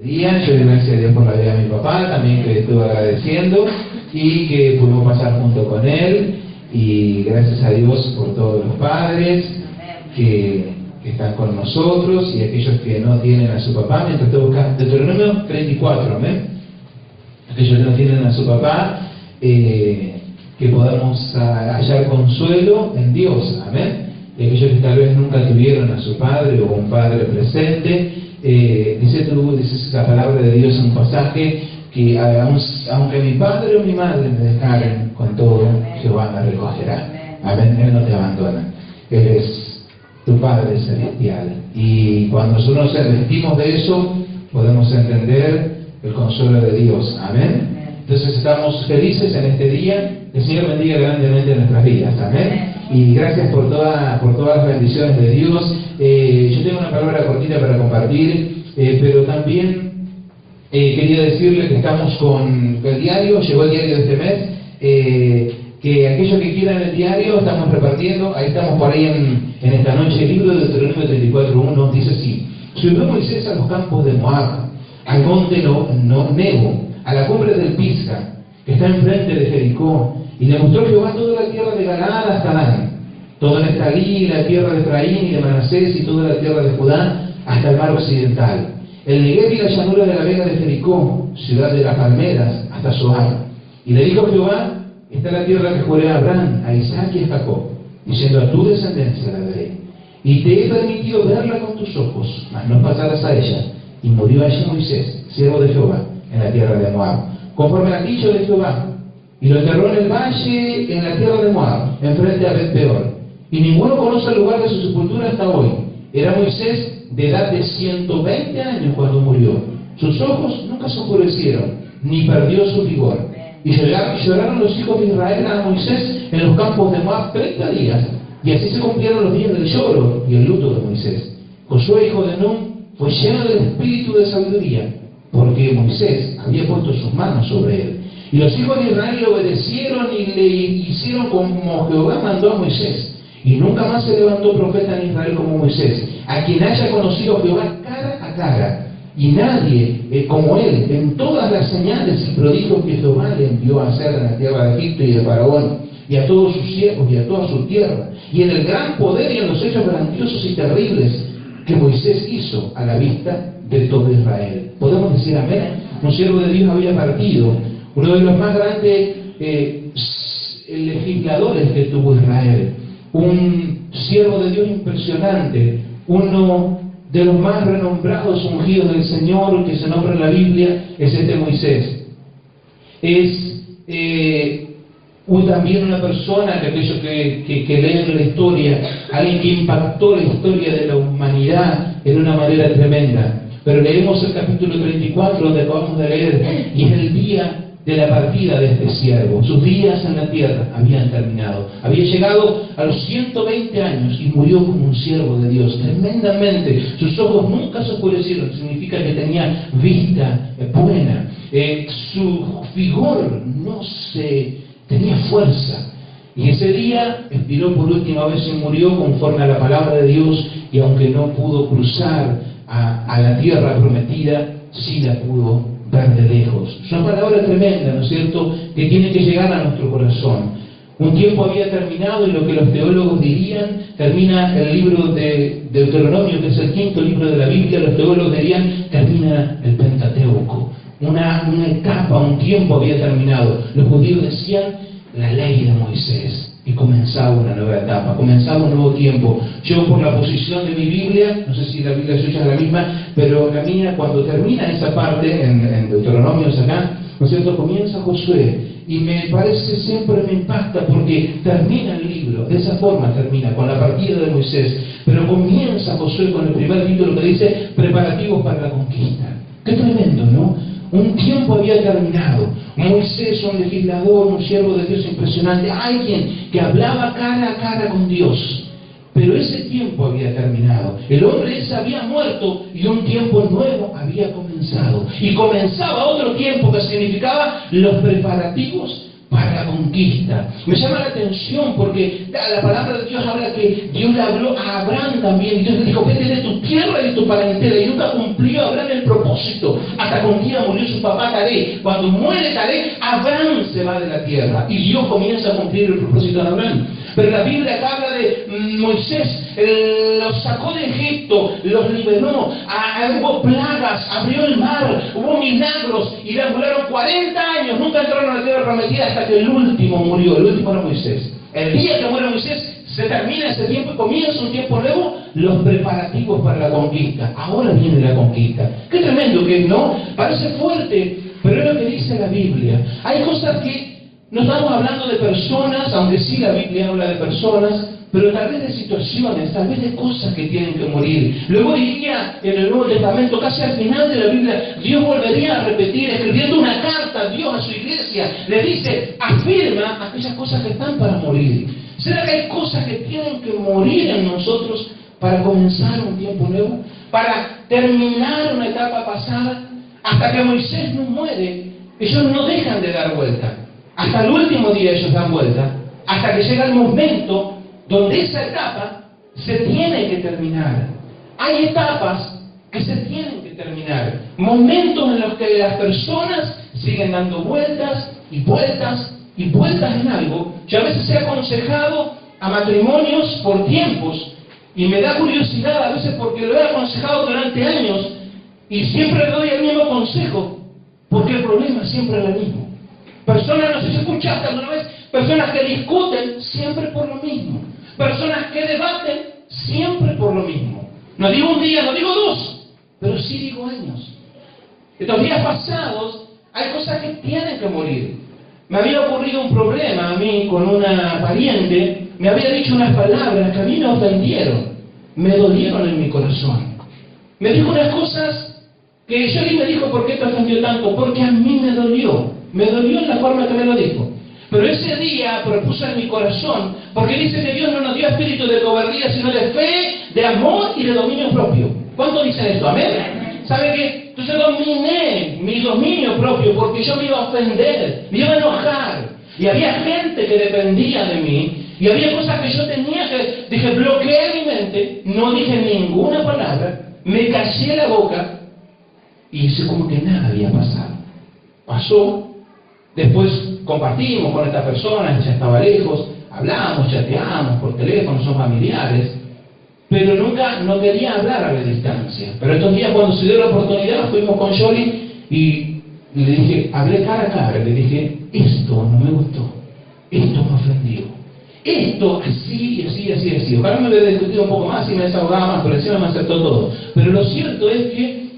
Yo doy gracias a Dios por la vida de mi papá, también que estuve agradeciendo y que pudimos pasar junto con él, y gracias a Dios por todos los padres que están con nosotros y aquellos que no tienen a su papá, mientras te buscas Deuteronomio 34, amén. Aquellos que no tienen a su papá, que podamos hallar consuelo en Dios, amén. Y aquellos que tal vez nunca tuvieron a su padre o un padre presente, dice esa palabra de Dios en un pasaje que aunque mi padre o mi madre me dejaren, con todo Jehová me recogerá. Amén. Él no te abandona. Él es tu Padre celestial. Y cuando nosotros nos vestimos de eso, podemos entender el consuelo de Dios. Amén. Entonces estamos felices en este día. El Señor bendiga grandemente nuestras vidas. Amén. Y gracias por todas las bendiciones de Dios. Yo tengo una palabra cortita para compartir, pero también quería decirle que estamos con el diario, llegó el diario de este mes, que aquellos que quieran el diario estamos repartiendo, ahí estamos por ahí en esta noche. El libro de Deuteronomio 34:1 dice así: subió Moisés a los campos de Moab, al monte Nebo, a la cumbre del Pisga, que está enfrente de Jericó, y le mostró Jehová toda la tierra de Galaad hasta Dan, toda Neftalí, la tierra de Efraín y de Manasés, y toda la tierra de Judá hasta el mar occidental, el Negev y la llanura de la vega de Jericó, ciudad de las palmeras, hasta Zoar. Y le dijo Jehová: esta es la tierra que juré a Abraham, a Isaac y a Jacob, diciendo: a tu descendencia la daré. Y te he permitido verla con tus ojos, mas no pasarás a ella. Y murió allí Moisés, siervo de Jehová, en la tierra de Moab, conforme al dicho de Jehová. Y lo enterró en el valle, en la tierra de Moab, enfrente a Bet-peor. Y ninguno conoce el lugar de su sepultura hasta hoy. Era Moisés de edad de 120 años cuando murió. Sus ojos nunca se oscurecieron, ni perdió su vigor. Y lloraron los hijos de Israel a Moisés en los campos de Moab 30 días. Y así se cumplieron los días del lloro y el luto de Moisés. Josué, hijo de Nun, fue lleno del espíritu de sabiduría, porque Moisés había puesto sus manos sobre él. Y los hijos de Israel le obedecieron y le hicieron como Jehová mandó a Moisés. Y nunca más se levantó profeta en Israel como Moisés, a quien haya conocido Jehová cara a cara. Y nadie como él, en todas las señales y prodigios que Jehová le envió a hacer en la tierra de Egipto y de Faraón, y a todos sus siervos y a toda su tierra, y en el gran poder y en los hechos grandiosos y terribles que Moisés hizo a la vista de todo Israel. Podemos decir amén. Un siervo de Dios había partido, uno de los más grandes legisladores que tuvo Israel, un siervo de Dios impresionante, uno de los más renombrados ungidos del Señor que se nombra en la Biblia, es este Moisés. Es también una persona, que aquellos que leen la historia, alguien que impactó la historia de la humanidad en una manera tremenda. Pero leemos el capítulo 34, donde acabamos de leer, y es el día de la partida de este siervo. Sus días en la tierra habían terminado. Había llegado a los 120 años y murió como un siervo de Dios, tremendamente. Sus ojos nunca se oscurecieron, significa que tenía vista buena. Su vigor tenía fuerza. Y ese día expiró por última vez y murió conforme a la palabra de Dios, y aunque no pudo cruzar a la tierra prometida, sí la pudo ver de lejos. Es una palabra tremenda, ¿no es cierto?, que tiene que llegar a nuestro corazón. Un tiempo había terminado, y lo que los teólogos dirían, termina el libro de Deuteronomio, que es el quinto libro de la Biblia. Los teólogos dirían, termina el Pentateuco. Una etapa, un tiempo había terminado. Los judíos decían, la ley de Moisés. Y comenzaba una nueva etapa, comenzaba un nuevo tiempo. Yo, por la posición de mi Biblia, no sé si la Biblia suya es la misma, pero la mía, cuando termina esa parte, en Deuteronomio acá, ¿no es cierto?, comienza Josué. Y me parece, siempre me impacta, porque termina el libro, de esa forma termina, con la partida de Moisés. Pero comienza Josué con el primer título que dice, preparativos para la conquista. Qué tremendo, ¿no? Un tiempo había terminado. Moisés, un legislador, un siervo de Dios impresionante, alguien que hablaba cara a cara con Dios. Pero ese tiempo había terminado. El hombre ese había muerto y un tiempo nuevo había comenzado. Y comenzaba otro tiempo que significaba los preparativos para conquista. Me llama la atención porque la palabra de Dios habla que Dios le habló a Abraham también. Dios le dijo, vete de tu tierra y de tu parentela. Y nunca cumplió Abraham el propósito. Hasta que un día murió su papá Taré. Cuando muere Taré, Abraham se va de la tierra. Y Dios comienza a cumplir el propósito de Abraham. Pero la Biblia acá habla de Moisés, los sacó de Egipto, los liberó, hubo plagas, abrió el mar, hubo milagros y le duraron 40 años, nunca entraron a la tierra prometida hasta que el último murió, el último era Moisés. El día que muere Moisés se termina ese tiempo y comienza un tiempo nuevo, los preparativos para la conquista. Ahora viene la conquista. Qué tremendo que es, ¿no? Parece fuerte, pero es lo que dice la Biblia. Hay cosas que no estamos hablando de personas, aunque sí la Biblia habla de personas, pero tal vez de situaciones, tal vez de cosas que tienen que morir. Luego diría en el Nuevo Testamento, casi al final de la Biblia, Dios volvería a repetir, escribiendo una carta a Dios, a su iglesia, le dice, afirma aquellas cosas que están para morir. ¿Será que hay cosas que tienen que morir en nosotros para comenzar un tiempo nuevo? Para terminar una etapa pasada, hasta que Moisés no muere, ellos no dejan de dar vuelta. Hasta el último día ellos dan vuelta, hasta que llega el momento donde esa etapa se tiene que terminar. Hay etapas que se tienen que terminar, momentos en los que las personas siguen dando vueltas y vueltas y vueltas en algo. Yo a veces he aconsejado a matrimonios por tiempos y me da curiosidad a veces porque lo he aconsejado durante años y siempre le doy el mismo consejo, porque el problema siempre es el mismo. Personas, no sé si escuchaste alguna vez, personas que discuten siempre por lo mismo. Personas que debaten siempre por lo mismo. No digo un día, no digo dos, pero sí digo años. Estos días pasados hay cosas que tienen que morir. Me había ocurrido un problema a mí con una pariente, me había dicho unas palabras que a mí me ofendieron, me dolieron en mi corazón. Me dijo unas cosas que yo y me dijo, ¿por qué te ofendió tanto? Porque a mí me dolió en la forma que me lo dijo. Pero ese día propuso en mi corazón, porque dice que Dios no nos dio espíritu de cobardía, sino de fe, de amor y de dominio propio. ¿Cuántos dicen esto? ¿Amén? ¿Sabe qué? Entonces dominé mi dominio propio, porque yo me iba a ofender, me iba a enojar. Y había gente que dependía de mí, y había cosas que yo tenía que... Dije, bloqueé mi mente, no dije ninguna palabra, me callé la boca, y hice como que nada había pasado. Pasó. Después compartimos con esta persona, ella estaba lejos, hablamos, chateamos por teléfono, son familiares, pero nunca no quería hablar a la distancia. Pero estos días cuando se dio la oportunidad, fuimos con Jolie y le dije, hablé cara a cara, le dije, esto no me gustó, esto me ofendió, esto así, así, así, así. Ojalá me hubiera discutido un poco más y me desahogaba más, pero encima me aceptó todo. Pero lo cierto es que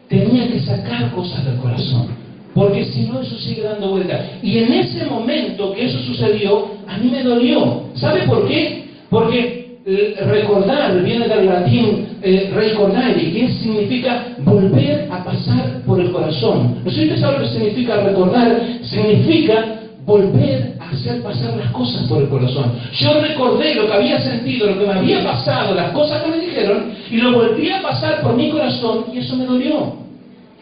tenía que sacar cosas del corazón, porque si no eso sigue dando vuelta. Y en ese momento que eso sucedió, a mí me dolió. ¿Sabe por qué? Porque recordar viene del latín recordare, que significa volver a pasar por el corazón. ¿No sé si usted sabe lo que significa recordar? Significa volver a hacer pasar las cosas por el corazón. Yo recordé lo que había sentido, lo que me había pasado, las cosas que me dijeron, y lo volví a pasar por mi corazón, y eso me dolió.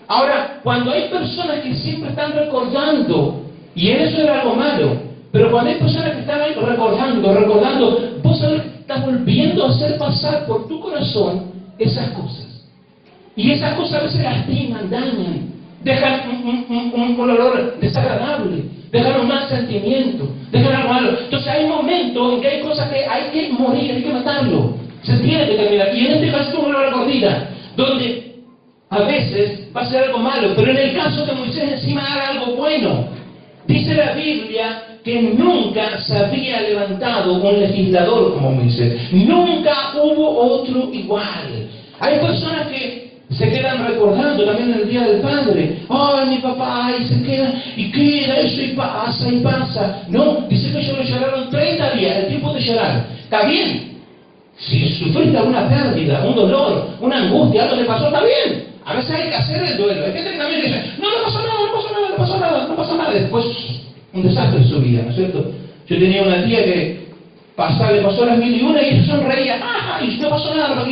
Ahora, cuando hay personas que siempre están recordando, y eso era algo malo, pero cuando hay personas que están ahí recordando, vos sabés que estás volviendo a hacer pasar por tu corazón esas cosas. Y esas cosas a veces lastiman, dañan, dejan un olor desagradable, dejan un mal sentimiento, dejan algo malo. Entonces hay momentos en que hay cosas que hay que morir, hay que matarlo. Se tiene que terminar. Y en este caso como una recordida, donde a veces va a ser algo malo, pero en el caso de Moisés encima haga algo bueno. Dice la Biblia que nunca se había levantado un legislador como Moisés. Nunca hubo otro igual. Hay personas que se quedan recordando también en el Día del Padre. ¡Ay, mi papá! Y se queda, y queda eso, y pasa. No, dice que ellos lo lloraron 30 días, el tiempo de llorar. ¿Está bien? Si sufriste alguna pérdida, un dolor, una angustia, algo te pasó, está bien. A veces hay que hacer el duelo. Hay gente que también dice, no pasa nada. Después, un desastre en su vida, ¿no es cierto? Yo tenía una tía que le pasó las 1001 y ella sonreía, y no pasó nada,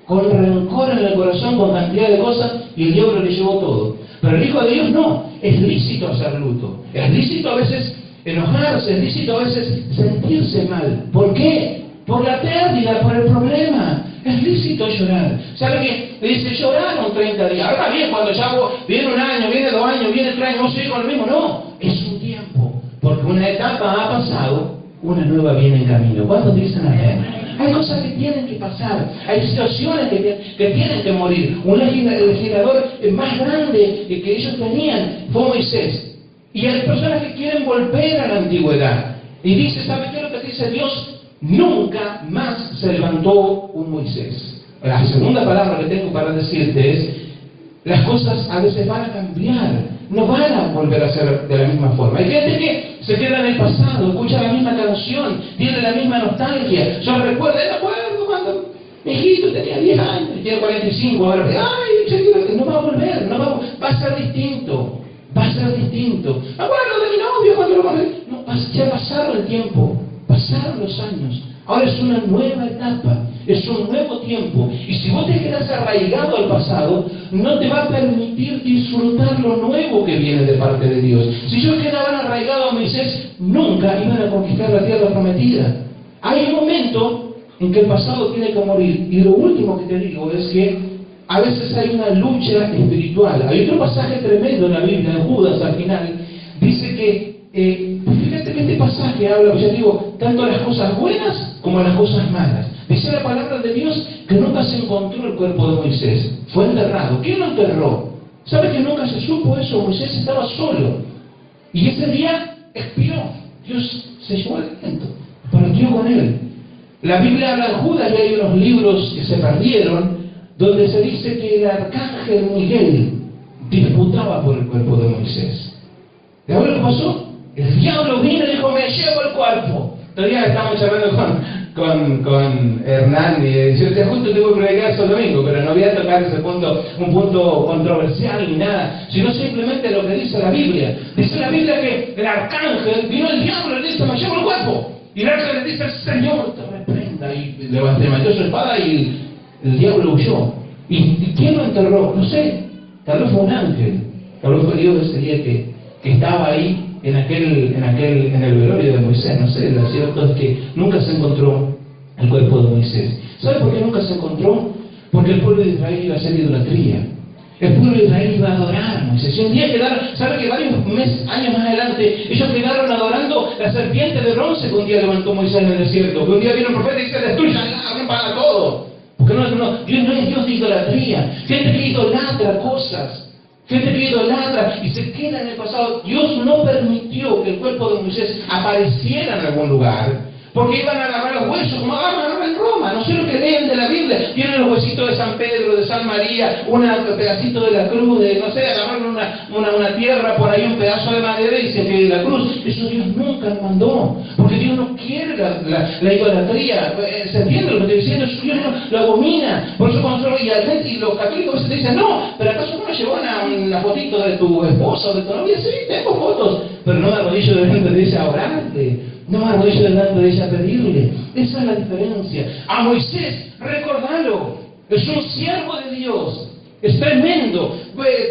con rencor en el corazón, con cantidad de cosas, y el diablo le llevó todo. Pero el Hijo de Dios no, es lícito hacer luto. Es lícito a veces enojarse, es lícito a veces sentirse mal. ¿Por qué? Por la pérdida, por el problema. Es lícito llorar. ¿Sabe qué? Le dice, lloraron 30 días. Ahora bien, cuando ya viene un año, viene 2 años, viene 3 años, no sigue con lo mismo. No, es un tiempo. Porque una etapa ha pasado, una nueva viene en camino. ¿Cuántos dicen amén? Hay cosas que tienen que pasar, hay situaciones que tienen que morir. Un legislador más grande que ellos tenían fue Moisés. Y hay personas que quieren volver a la antigüedad. Y dice, ¿sabe qué es lo que dice Dios? Nunca más se levantó un Moisés. La segunda palabra que tengo para decirte es, las cosas a veces van a cambiar. No van a volver a ser de la misma forma. Hay gente que se queda en el pasado, escucha la misma canción, tiene la misma nostalgia. Yo me acuerdo cuando mi hijito tenía 10 años, tiene 45, ahora, no va a volver, va a ser distinto. Va a ser distinto. Me acuerdo de mi novio cuando lo conocí. No, ya pasaron el tiempo, pasaron los años. Ahora es una nueva etapa, es un nuevo tiempo. Y si vos te quedas arraigado al pasado, no te va a permitir disfrutar lo nuevo que viene de parte de Dios. Si ellos quedaban arraigados a Moisés, nunca iban a conquistar la tierra prometida. Hay un momento en que el pasado tiene que morir. Y lo último que te digo es que a veces hay una lucha espiritual. Hay otro pasaje tremendo en la Biblia, en Judas al final, dice que, fíjate que este pasaje habla, ya digo, tanto de las cosas buenas como de las cosas malas. Dice la palabra de Dios que nunca se encontró el cuerpo de Moisés. Fue enterrado. ¿Quién lo enterró? ¿Sabe que nunca se supo eso? Moisés estaba solo. Y ese día expiró. Dios se llevó el viento, partió con él. La Biblia habla de Judas y hay unos libros que se perdieron, donde se dice que el arcángel Miguel disputaba por el cuerpo de Moisés. ¿De ahora lo que pasó? El diablo vino y dijo, me llevo el cuerpo. Todavía estábamos charlando con Hernán y decía, justo te voy a predicar este domingo, pero no voy a tocar ese punto, un punto controversial ni nada, sino simplemente lo que dice la Biblia. Dice la Biblia que el arcángel, vino el diablo y le dice, me llevo el cuerpo. Y el ángel le dice, el Señor te reprenda. Y levantó su espada y el diablo huyó. ¿Y quién lo enterró? No sé. Tal vez fue un ángel. Tal vez fue Dios ese día que estaba ahí en el velorio de Moisés. No sé, lo cierto es que nunca se encontró el cuerpo de Moisés. ¿Sabe por qué nunca se encontró? Porque el pueblo de Israel iba a hacer idolatría. El pueblo de Israel iba a adorar a Moisés. Y un día quedaron, ¿sabe que varios años más adelante, ellos quedaron adorando la serpiente de bronce que un día levantó Moisés en el desierto? Que un día vino un profeta y dice, destruyanla, para todo. Porque Dios no es Dios de idolatría. Gente que idolatra cosas. Gente que idolatra y se queda en el pasado. Dios no permitió que el cuerpo de Moisés apareciera en algún lugar, porque iban a agarrar los huesos, como agarran en Roma. No sé lo que leen de la Biblia. Tienen los huesitos de San Pedro, de San María, un pedacito de la cruz, no sé, agarraron una tierra, por ahí un pedazo de madera y dicen que de la cruz. Eso Dios nunca lo mandó, porque Dios no quiere la idolatría. ¿Se entiende lo que estoy diciendo? Eso Dios lo abomina. Por eso cuando y los católicos a veces te dicen, no, pero ¿acaso no me llevó una fotito de tu esposa o de tu novia? Sí, tengo fotos, pero no me arrodillo delante de ella a orarle. No me arrodillo delante de ella a pedirle. Esa es la diferencia. A Moisés, recordalo, es un siervo de Dios. Es tremendo.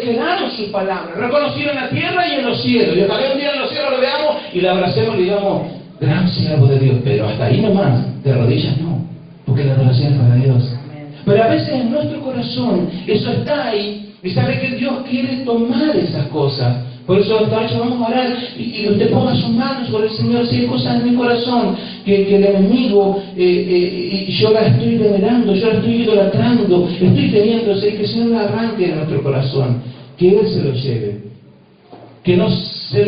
Quedaron sus palabras. Reconocieron en la tierra y en los cielos. Y ojalá un día en los cielos lo veamos y le abracemos y le digamos, gran siervo de Dios. Pero hasta ahí nomás, de rodillas no. Porque la adoración es para Dios. Pero a veces en nuestro corazón eso está ahí. Y sabe que Dios quiere tomar esas cosas. Por eso esta noche vamos a orar y usted ponga sus manos sobre el Señor. Si hay cosas en mi corazón que el enemigo y yo la estoy venerando, yo la estoy idolatrando, estoy teniendo, que el Señor la arranque de nuestro corazón, que Él se lo lleve, que no se